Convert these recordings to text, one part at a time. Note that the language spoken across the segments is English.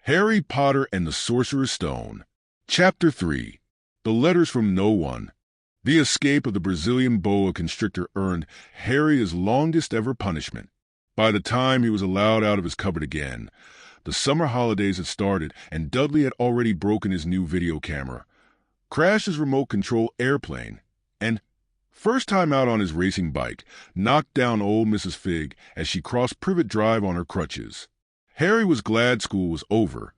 Harry Potter and the Sorcerer's Stone. Chapter 3. The Letters from No One. The escape of the Brazilian boa constrictor earned Harry his longest ever punishment. By the time he was allowed out of his cupboard again, the summer holidays had started and Dudley had already broken his new video camera, crashed his remote control airplane, and, first time out on his racing bike, knocked down old Mrs. Fig as she crossed Privet Drive on her crutches. Harry was glad school was over,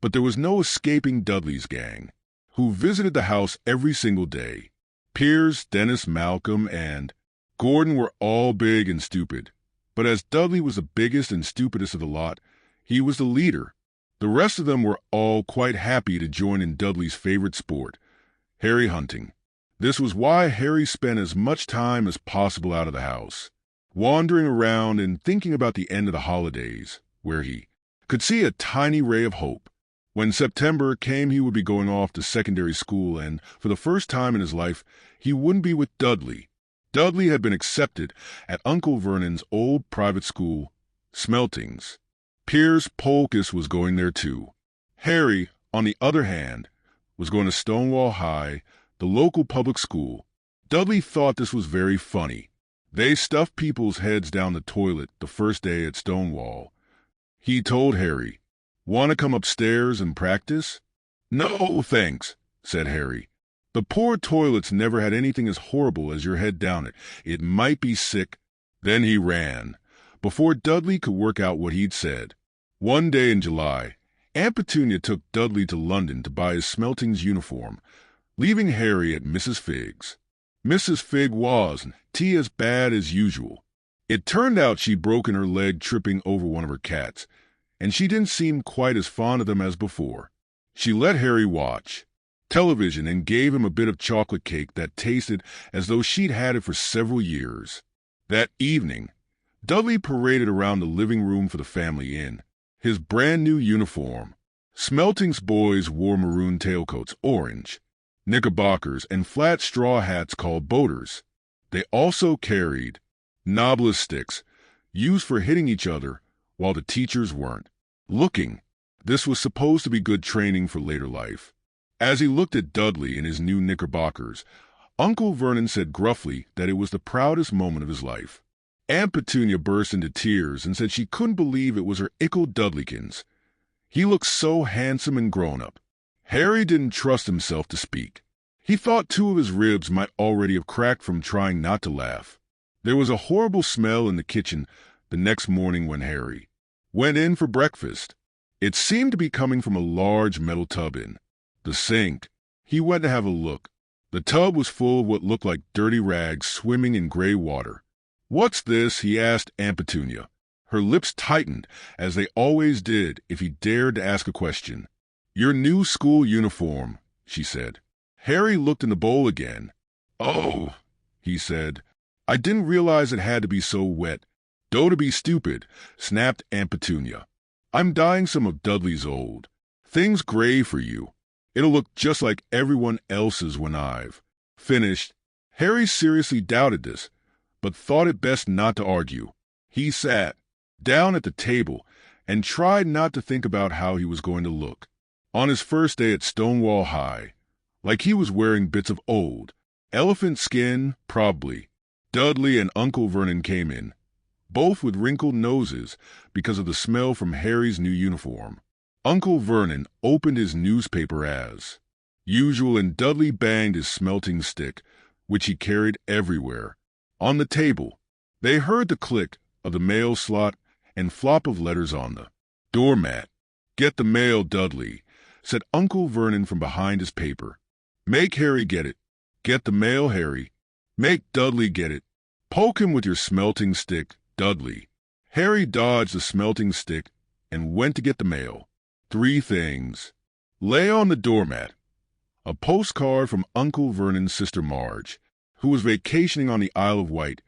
but there was no escaping Dudley's gang, who visited the house every single day. Piers, Dennis, Malcolm, and Gordon were all big and stupid, but as Dudley was the biggest and stupidest of the lot, he was the leader. The rest of them were all quite happy to join in Dudley's favorite sport, Harry hunting. This was why Harry spent as much time as possible out of the house, wandering around and thinking about the end of the holidays, where he could see a tiny ray of hope. When September came, he would be going off to secondary school, and for the first time in his life, he wouldn't be with Dudley. Dudley had been accepted at Uncle Vernon's old private school, Smeltings. Piers Polkus was going there too. Harry, on the other hand, was going to Stonewall High, the local public school. Dudley thought this was very funny. They stuffed people's heads down the toilet the first day at Stonewall. He told Harry, "Want to come upstairs and practice?" "No, thanks," said Harry. "The poor toilets never had anything as horrible as your head down it. It might be sick." Then he ran, before Dudley could work out what he'd said. One day in July, Aunt Petunia took Dudley to London to buy his Smeltings uniform, leaving Harry at Mrs. Fig's. Mrs. Fig was tea as bad as usual. It turned out she'd broken her leg tripping over one of her cats, and she didn't seem quite as fond of them as before. She let Harry watch television and gave him a bit of chocolate cake that tasted as though she'd had it for several years. That evening, Dudley paraded around the living room for the family in his brand-new uniform. Smeltings boys wore maroon tailcoats, orange knickerbockers, and flat straw hats called boaters. They also carried knobless sticks, used for hitting each other while the teachers weren't looking. This was supposed to be good training for later life. As he looked at Dudley in his new knickerbockers, Uncle Vernon said gruffly that it was the proudest moment of his life. Aunt Petunia burst into tears and said she couldn't believe it was her ickle Dudleykins. He looked so handsome and grown-up. Harry didn't trust himself to speak. He thought two of his ribs might already have cracked from trying not to laugh. There was a horrible smell in the kitchen the next morning when Harry went in for breakfast. It seemed to be coming from a large metal tub in the sink. He went to have a look. The tub was full of what looked like dirty rags swimming in gray water. "What's this?" he asked Aunt Petunia. Her lips tightened, as they always did if he dared to ask a question. "Your new school uniform," she said. Harry looked in the bowl again. "Oh," he said. "I didn't realize it had to be so wet." "Don't be stupid," snapped Aunt Petunia. "I'm dyeing some of Dudley's old things gray for you. It'll look just like everyone else's when I've finished." Harry seriously doubted this, but thought it best not to argue. He sat down at the table and tried not to think about how he was going to look on his first day at Stonewall High, like he was wearing bits of old elephant skin, probably. Dudley and Uncle Vernon came in, both with wrinkled noses because of the smell from Harry's new uniform. Uncle Vernon opened his newspaper as usual, and Dudley banged his smelting stick, which he carried everywhere, on the table. They heard the click of the mail slot and flop of letters on the doormat. "Get the mail, Dudley," said Uncle Vernon from behind his paper. "Make Harry get it." "Get the mail, Harry." "Make Dudley get it." "Poke him with your smelting stick, Dudley." Harry dodged the smelting stick and went to get the mail. 3 things lay on the doormat. A postcard from Uncle Vernon's sister Marge, who was vacationing on the Isle of Wight,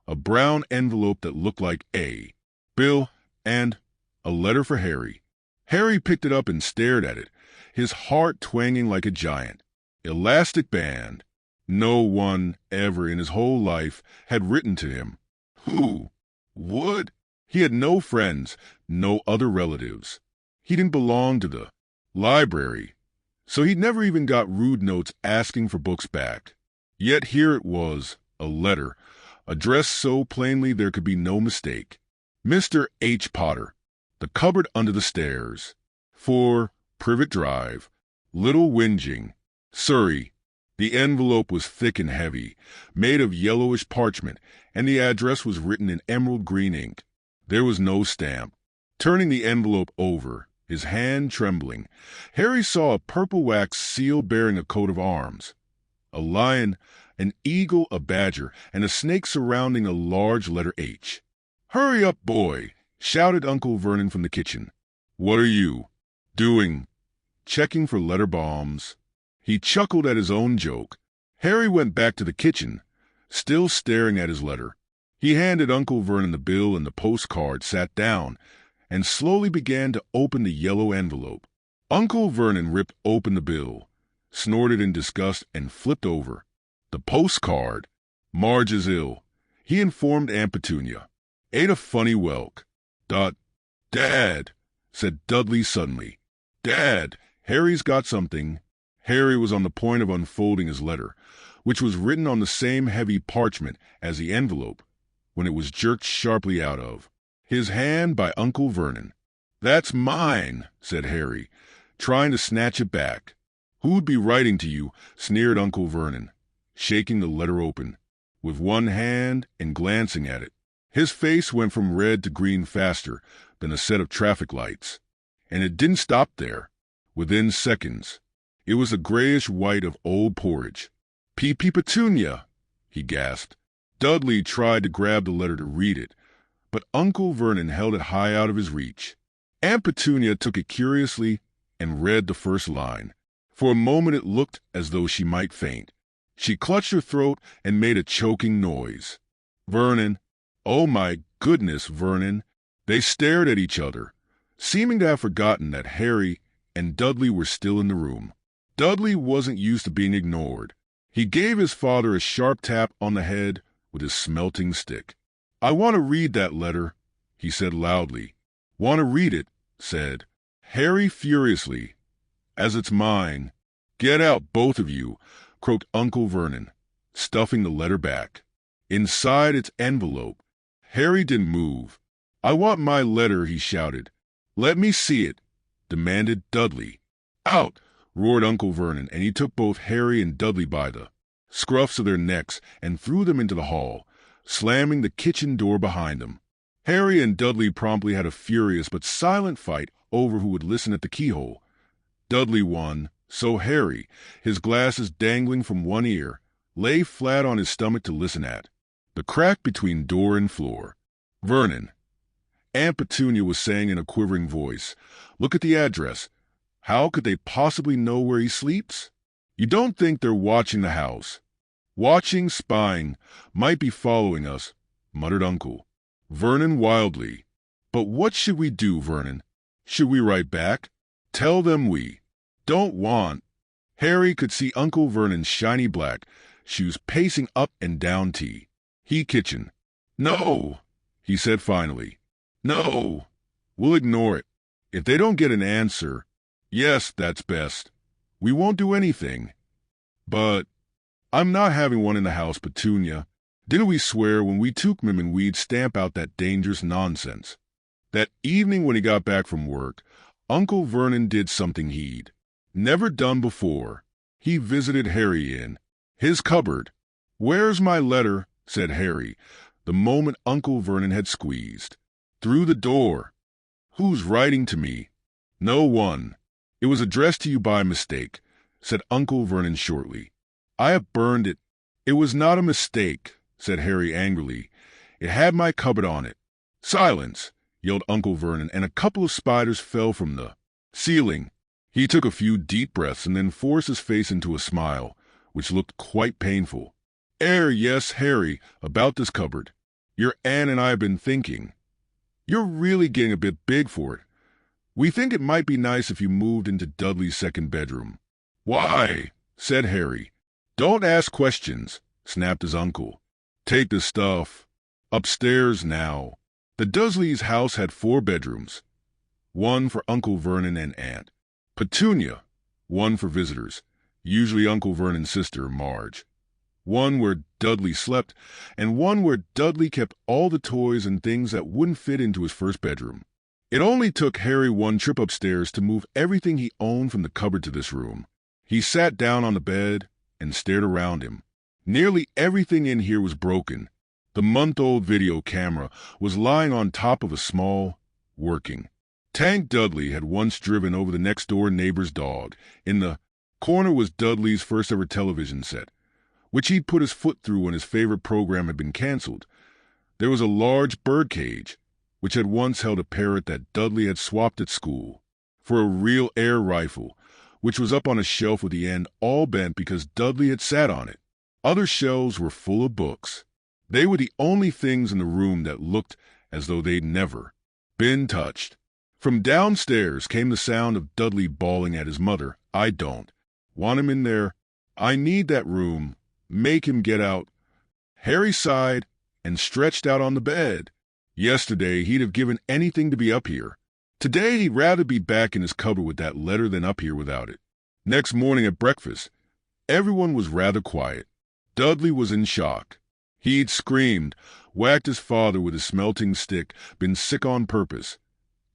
a brown envelope that looked like a bill, and a letter for Harry. Harry picked it up and stared at it, his heart twanging like a giant. Elastic band. No one ever in his whole life had written to him. Who would? He had no friends, no other relatives. He didn't belong to the library, so he'd never even got rude notes asking for books back. Yet here it was, a letter, addressed so plainly there could be no mistake. Mr. H. Potter, the cupboard under the stairs. 4 Privet Drive, Little Whinging, Surrey. The envelope was thick and heavy, made of yellowish parchment, and the address was written in emerald green ink. There was no stamp. Turning the envelope over, his hand trembling, Harry saw a purple wax seal bearing a coat of arms. A lion, an eagle, a badger, and a snake surrounding a large letter H. "Hurry up, boy!" shouted Uncle Vernon from the kitchen. "What are you doing?" "Checking for letter bombs." He chuckled at his own joke. Harry went back to the kitchen, still staring at his letter. He handed Uncle Vernon the bill and the postcard, sat down, and slowly began to open the yellow envelope. Uncle Vernon ripped open the bill, snorted in disgust, and flipped over. The postcard. "Marge is ill," he informed Aunt Petunia. "Ate a funny whelk." "Dad," said Dudley suddenly. "Dad, Harry's got something." Harry was on the point of unfolding his letter, which was written on the same heavy parchment as the envelope, when it was jerked sharply out of his hand by Uncle Vernon. "That's mine," said Harry, trying to snatch it back. "Who'd be writing to you?" sneered Uncle Vernon, shaking the letter open with one hand and glancing at it. His face went from red to green faster than a set of traffic lights. And it didn't stop there. Within seconds, it was a grayish white of old porridge. Petunia," he gasped. Dudley tried to grab the letter to read it, but Uncle Vernon held it high out of his reach. Aunt Petunia took it curiously and read the first line. For a moment it looked as though she might faint. She clutched her throat and made a choking noise. "Vernon. Oh my goodness, Vernon." They stared at each other, seeming to have forgotten that Harry and Dudley were still in the room. Dudley wasn't used to being ignored. He gave his father a sharp tap on the head with his smelting stick. "I want to read that letter," he said loudly. "Want to read it," said Harry furiously, "as it's mine." "Get out, both of you," croaked Uncle Vernon, stuffing the letter back. Inside its envelope, Harry didn't move. "I want my letter," he shouted. "Let me see it," demanded Dudley. "Out!" roared Uncle Vernon, and he took both Harry and Dudley by the scruffs of their necks and threw them into the hall, slamming the kitchen door behind them. Harry and Dudley promptly had a furious but silent fight over who would listen at the keyhole. Dudley won, so Harry, his glasses dangling from one ear, lay flat on his stomach to listen at the crack between door and floor. "Vernon," Aunt Petunia was saying in a quivering voice, "look at the address. How could they possibly know where he sleeps? You don't think they're watching the house?" "Watching, spying, might be following us," muttered Uncle Vernon wildly. "But what should we do, Vernon? Should we write back? Tell them we don't want—" Harry could see Uncle Vernon's shiny black shoes pacing up and down he kitchen. "No," he said finally. "No, we'll ignore it. If they don't get an answer, yes, that's best. We won't do anything. But I'm not having one in the house, Petunia. Didn't we swear when we took him and we'd stamp out that dangerous nonsense?" That evening when he got back from work, Uncle Vernon did something he'd never done before. He visited Harry in his cupboard. "Where's my letter?" said Harry, the moment Uncle Vernon had squeezed through the door. "Who's writing to me?" "No one. It was addressed to you by mistake," said Uncle Vernon shortly. "I have burned it." "It was not a mistake," said Harry angrily. "It had my cupboard on it." "Silence!" yelled Uncle Vernon, and a couple of spiders fell from the ceiling. He took a few deep breaths and then forced his face into a smile, which looked quite painful. Yes, Harry, about this cupboard. Your aunt and I have been thinking. You're really getting a bit big for it. We think it might be nice if you moved into Dudley's second bedroom." "Why?" said Harry. "Don't ask questions," snapped his uncle. "Take the stuff upstairs now." The Dursleys' house had 4 bedrooms. one for Uncle Vernon and Aunt Petunia, one for visitors, usually Uncle Vernon's sister, Marge, one where Dudley slept, and one where Dudley kept all the toys and things that wouldn't fit into his first bedroom. It only took Harry one trip upstairs to move everything he owned from the cupboard to this room. He sat down on the bed and stared around him. Nearly everything in here was broken. The month-old video camera was lying on top of a small, working tank Dudley had once driven over the next-door neighbor's dog. In the corner was Dudley's first-ever television set, which he'd put his foot through when his favorite program had been canceled. There was a large birdcage, which had once held a parrot that Dudley had swapped at school for a real air rifle, which was up on a shelf with the end all bent because Dudley had sat on it. Other shelves were full of books. They were the only things in the room that looked as though they'd never been touched. From downstairs came the sound of Dudley bawling at his mother, "I don't want him in there. I need that room. Make him get out." Harry sighed and stretched out on the bed. Yesterday, he'd have given anything to be up here. Today, he'd rather be back in his cupboard with that letter than up here without it. Next morning at breakfast, everyone was rather quiet. Dudley was in shock. He'd screamed, whacked his father with his smelting stick, been sick on purpose,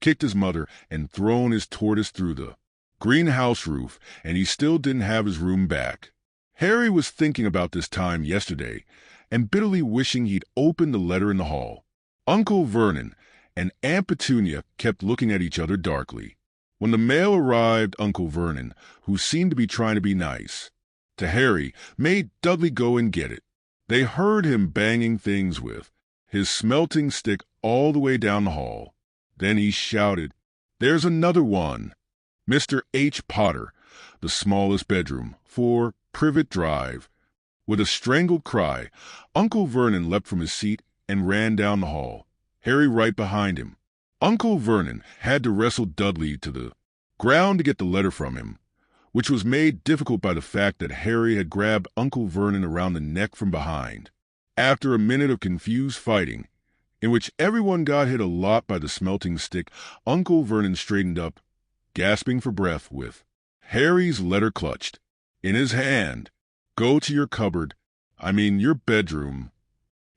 kicked his mother, and thrown his tortoise through the greenhouse roof, and he still didn't have his room back. Harry was thinking about this time yesterday and bitterly wishing he'd opened the letter in the hall. Uncle Vernon and Aunt Petunia kept looking at each other darkly. When the mail arrived, Uncle Vernon, who seemed to be trying to be nice to Harry, made Dudley go and get it. They heard him banging things with his smelting stick all the way down the hall. Then he shouted, "There's another one. Mr. H. Potter, the smallest bedroom, for Privet Drive." With a strangled cry, Uncle Vernon leapt from his seat and ran down the hall, Harry right behind him. Uncle Vernon had to wrestle Dudley to the ground to get the letter from him, which was made difficult by the fact that Harry had grabbed Uncle Vernon around the neck from behind. After a minute of confused fighting, in which everyone got hit a lot by the smelting stick, Uncle Vernon straightened up, gasping for breath, with Harry's letter clutched in his hand. "Go to your cupboard, your bedroom."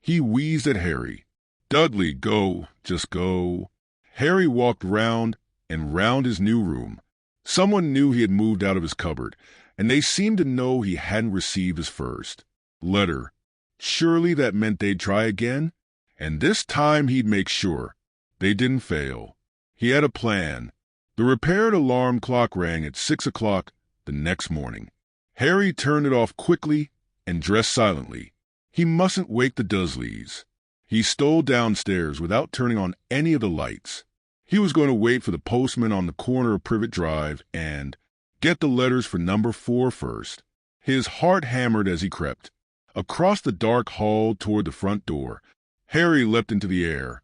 He wheezed at Harry. "Dudley, go, just go." Harry walked round and round his new room. Someone knew he had moved out of his cupboard, and they seemed to know he hadn't received his first letter. Surely that meant they'd try again, and this time he'd make sure they didn't fail. He had a plan. The repaired alarm clock rang at 6 o'clock the next morning. Harry turned it off quickly and dressed silently. He mustn't wake the Dursleys. He stole downstairs without turning on any of the lights. He was going to wait for the postman on the corner of Privet Drive and get the letters for number 4 first. His heart hammered as he crept across the dark hall toward the front door. Harry leapt into the air.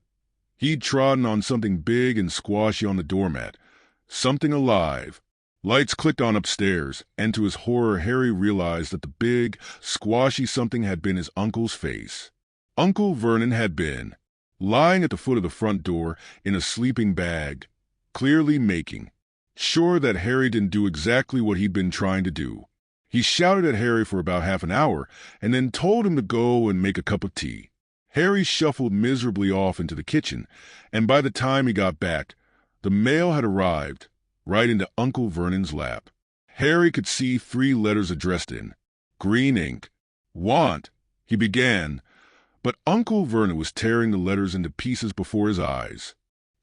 He'd trodden on something big and squashy on the doormat, something alive. Lights clicked on upstairs, and to his horror Harry realized that the big, squashy something had been his uncle's face. Uncle Vernon had been lying at the foot of the front door in a sleeping bag, clearly making sure that Harry didn't do exactly what he'd been trying to do. He shouted at Harry for about half an hour and then told him to go and make a cup of tea. Harry shuffled miserably off into the kitchen, and by the time he got back, the mail had arrived right into Uncle Vernon's lap. Harry could see 3 letters addressed in green ink. "Want," he began, but Uncle Vernon was tearing the letters into pieces before his eyes.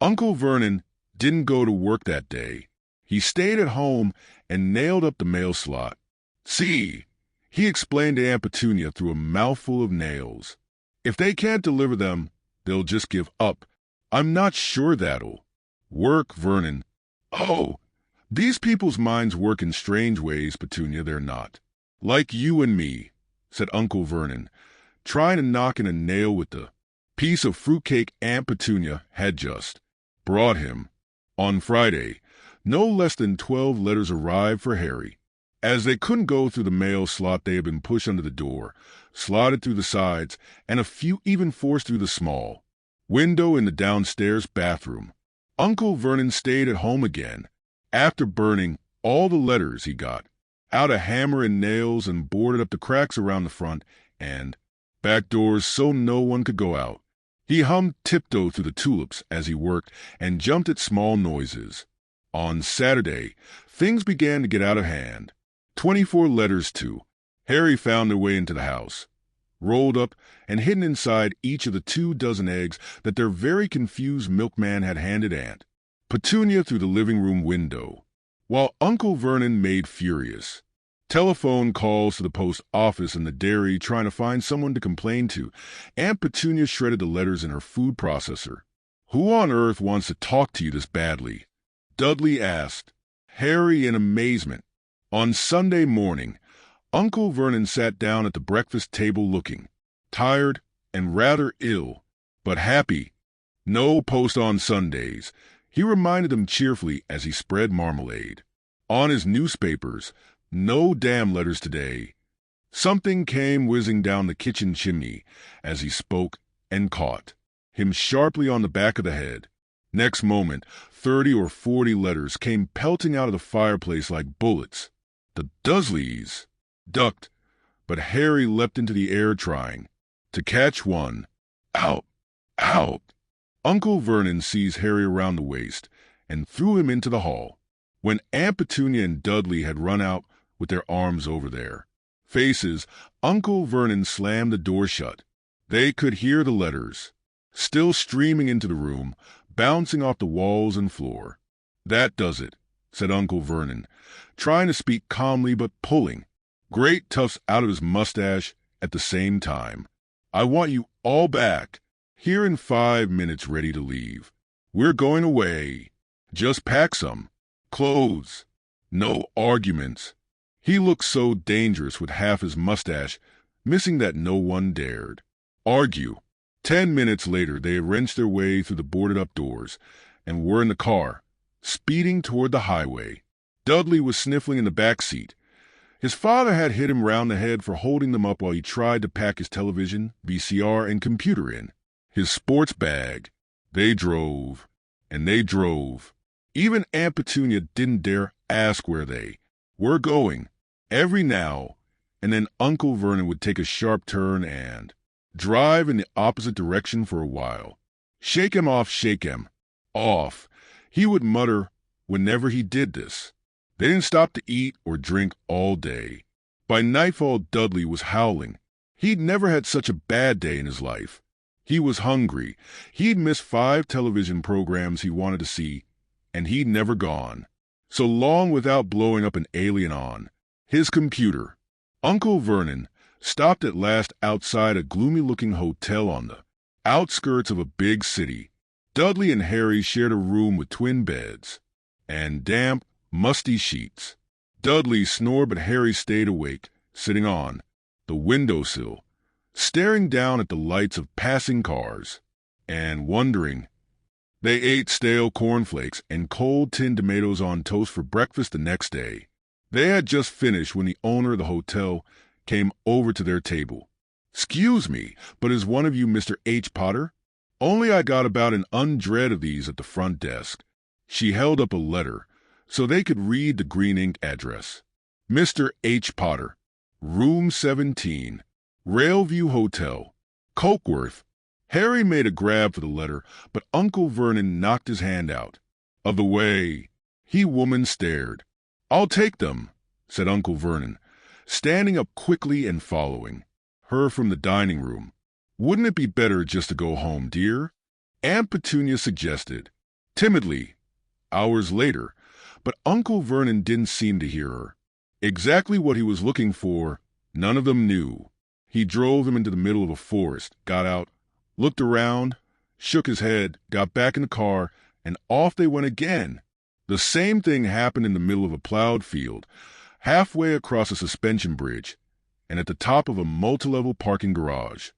Uncle Vernon didn't go to work that day. He stayed at home and nailed up the mail slot. "See," he explained to Aunt Petunia through a mouthful of nails. "If they can't deliver them, they'll just give up. I'm not sure that'll work, Vernon." "Oh, these people's minds work in strange ways, Petunia, they're not like you and me," said Uncle Vernon, trying to knock in a nail with the piece of fruitcake Aunt Petunia had just brought him. On Friday, no less than 12 letters arrived for Harry. As they couldn't go through the mail slot, they had been pushed under the door, slotted through the sides, and a few even forced through the small window in the downstairs bathroom. Uncle Vernon stayed at home again, after burning all the letters he got out a hammer and nails and boarded up the cracks around the front and back doors so no one could go out. He hummed Tiptoe Through the Tulips as he worked and jumped at small noises. On Saturday, things began to get out of hand. 24 letters to Harry found their way into the house, rolled up and hidden inside each of the 24 eggs that their very confused milkman had handed Aunt Petunia through the living room window, while Uncle Vernon made furious. Telephone calls to the post office and the dairy trying to find someone to complain to. Aunt Petunia shredded the letters in her food processor. "Who on earth wants to talk to you this badly?" Dudley asked, Harry in amazement. On Sunday morning, Uncle Vernon sat down at the breakfast table looking tired and rather ill, but happy. No post on Sundays, he reminded them cheerfully as he spread marmalade. On his newspapers, no damn letters today. Something came whizzing down the kitchen chimney as he spoke and caught him sharply on the back of the head. Next moment, 30 or 40 letters came pelting out of the fireplace like bullets. The Dursleys ducked, but Harry leapt into the air trying to catch one. Out! Out! Uncle Vernon seized Harry around the waist and threw him into the hall. When Aunt Petunia and Dudley had run out with their arms over their faces, Uncle Vernon slammed the door shut. They could hear the letters, still streaming into the room, bouncing off the walls and floor. "That does it," said Uncle Vernon, trying to speak calmly but pulling great tufts out of his mustache at the same time. "I want you all back, here in 5 minutes ready to leave. We're going away. Just pack some clothes. No arguments." He looked so dangerous with half his mustache missing that no one dared argue. 10 minutes later, they had wrenched their way through the boarded-up doors and were in the car, speeding toward the highway. Dudley was sniffling in the back seat. His father had hit him round the head for holding them up while he tried to pack his television, VCR, and computer in his sports bag. They drove, and they drove. Even Aunt Petunia didn't dare ask where they were going. Every now and then Uncle Vernon would take a sharp turn and drive in the opposite direction for a while. "Shake him off, shake him off," he would mutter whenever he did this. They didn't stop to eat or drink all day. By nightfall, Dudley was howling. He'd never had such a bad day in his life. He was hungry. He'd missed 5 television programs he wanted to see, and he'd never gone so long without blowing up an alien on his computer. Uncle Vernon stopped at last outside a gloomy-looking hotel on the outskirts of a big city. Dudley and Harry shared a room with twin beds and damp, musty sheets. Dudley snored, but Harry stayed awake, sitting on the windowsill, staring down at the lights of passing cars and wondering. They ate stale cornflakes and cold tinned tomatoes on toast for breakfast the next day. They had just finished when the owner of the hotel came over to their table. "'Excuse me, but is one of you Mr. H. Potter? Only I got about an undread of these at the front desk." She held up a letter so they could read the green ink address. "Mr. H. Potter, Room 17, Railview Hotel, Cokeworth." Harry made a grab for the letter, but Uncle Vernon knocked his hand out of the way. He woman stared. "I'll take them," said Uncle Vernon, standing up quickly and following her from the dining room. "Wouldn't it be better just to go home, dear?" Aunt Petunia suggested, timidly, hours later, but Uncle Vernon didn't seem to hear her. Exactly what he was looking for, none of them knew. He drove them into the middle of a forest, got out, looked around, shook his head, got back in the car, and off they went again. The same thing happened in the middle of a plowed field, halfway across a suspension bridge, and at the top of a multi-level parking garage.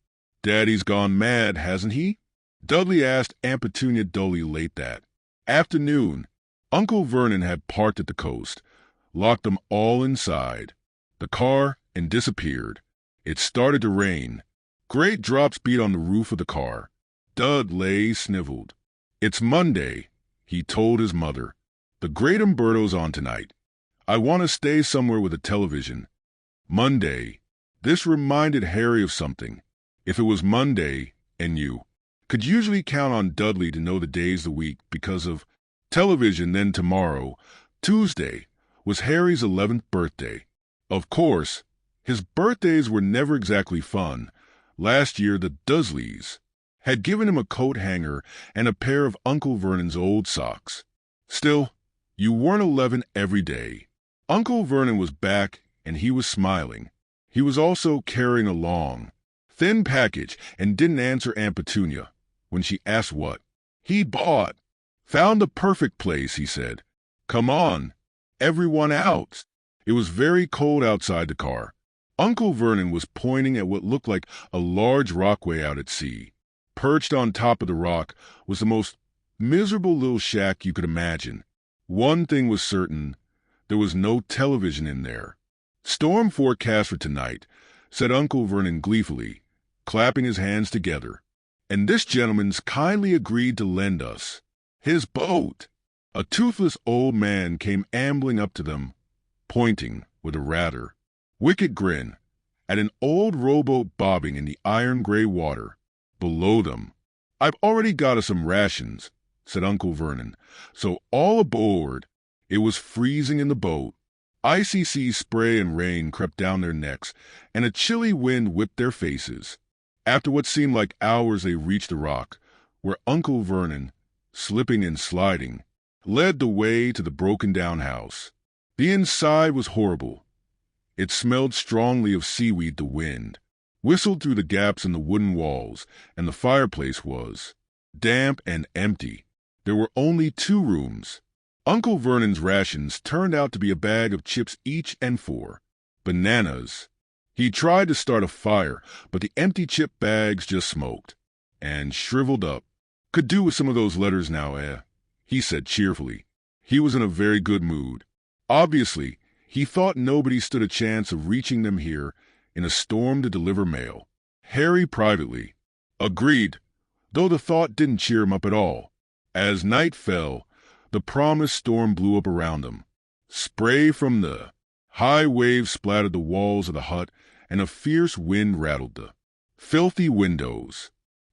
"Daddy's gone mad, hasn't he?" Dudley asked Aunt Petunia dully late that afternoon. Uncle Vernon had parked at the coast, locked them all inside the car, and disappeared. It started to rain. Great drops beat on the roof of the car. Dud lay sniveled. "It's Monday," he told his mother. "The great Umberto's on tonight. I want to stay somewhere with a television." Monday. This reminded Harry of something. If it was Monday, and you could usually count on Dudley to know the days of the week because of television, then tomorrow, Tuesday, was Harry's 11th birthday. Of course, his birthdays were never exactly fun. Last year, the Dursleys had given him a coat hanger and a pair of Uncle Vernon's old socks. Still, you weren't 11 every day. Uncle Vernon was back, and he was smiling. He was also carrying a long, thin package and didn't answer Aunt Petunia when she asked what he'd bought. "Found the perfect place," he said. "Come on, everyone out." It was very cold outside the car. Uncle Vernon was pointing at what looked like a large rockway out at sea. Perched on top of the rock was the most miserable little shack you could imagine. One thing was certain, there was no television in there. "Storm forecast for tonight," said Uncle Vernon gleefully, clapping his hands together. "And this gentleman's kindly agreed to lend us his boat." A toothless old man came ambling up to them, pointing with a rather wicked grin at an old rowboat bobbing in the iron-gray water below them. "I've already got us some rations," said Uncle Vernon, "so all aboard." It was freezing in the boat. Icy sea spray and rain crept down their necks, and a chilly wind whipped their faces. After what seemed like hours, they reached the rock, where Uncle Vernon, slipping and sliding, led the way to the broken-down house. The inside was horrible. It smelled strongly of seaweed. The wind whistled through the gaps in the wooden walls, and the fireplace was damp and empty. There were only 2 rooms. Uncle Vernon's rations turned out to be a bag of chips each and 4 bananas. He tried to start a fire, but the empty chip bags just smoked and shriveled up. "Could do with some of those letters now, he said cheerfully. He was in a very good mood. Obviously, he thought nobody stood a chance of reaching them here in a storm to deliver mail. Harry privately agreed, though the thought didn't cheer him up at all. As night fell, the promised storm blew up around them. Spray from the high waves splattered the walls of the hut, and a fierce wind rattled the filthy windows.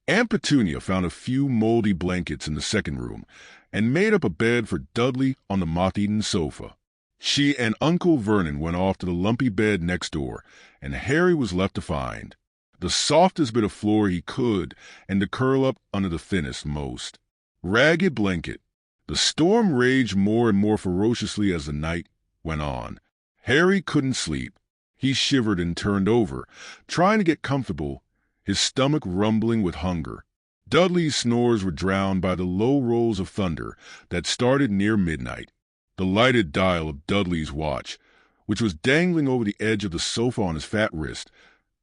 Aunt Petunia found a few moldy blankets in the second room and made up a bed for Dudley on the moth-eaten sofa. She and Uncle Vernon went off to the lumpy bed next door, and Harry was left to find the softest bit of floor he could and to curl up under the thinnest, most ragged blanket. The storm raged more and more ferociously as the night went on. Harry couldn't sleep. He shivered and turned over, trying to get comfortable, his stomach rumbling with hunger. Dudley's snores were drowned by the low rolls of thunder that started near midnight. The lighted dial of Dudley's watch, which was dangling over the edge of the sofa on his fat wrist,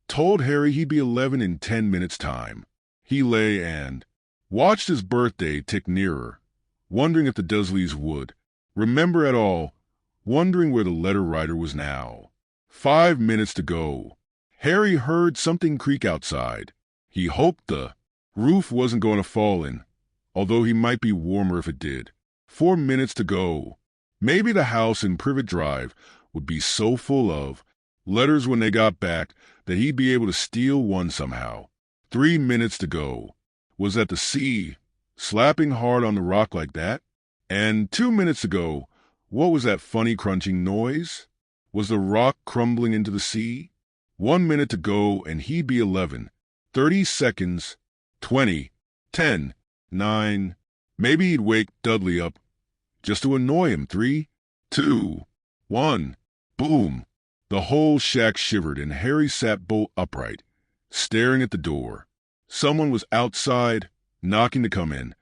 told Harry he'd be 11 in 10 minutes' time. He lay and watched his birthday tick nearer, wondering if the Dursleys would remember at all, wondering where the letter writer was now. 5 minutes to go. Harry heard something creak outside. He hoped the roof wasn't going to fall in, although he might be warmer if it did. 4 minutes to go. Maybe the house in Privet Drive would be so full of letters when they got back that he'd be able to steal one somehow. 3 minutes to go. Was that the sea slapping hard on the rock like that? And 2 minutes ago, what was that funny crunching noise? Was the rock crumbling into the sea? 1 minute to go, and he'd be 11. 30 seconds. 20. 10. 9. Maybe he'd wake Dudley up just to annoy him. 3. 2. 1. Boom. The whole shack shivered, and Harry sat bolt upright, staring at the door. Someone was outside, knocking to come in.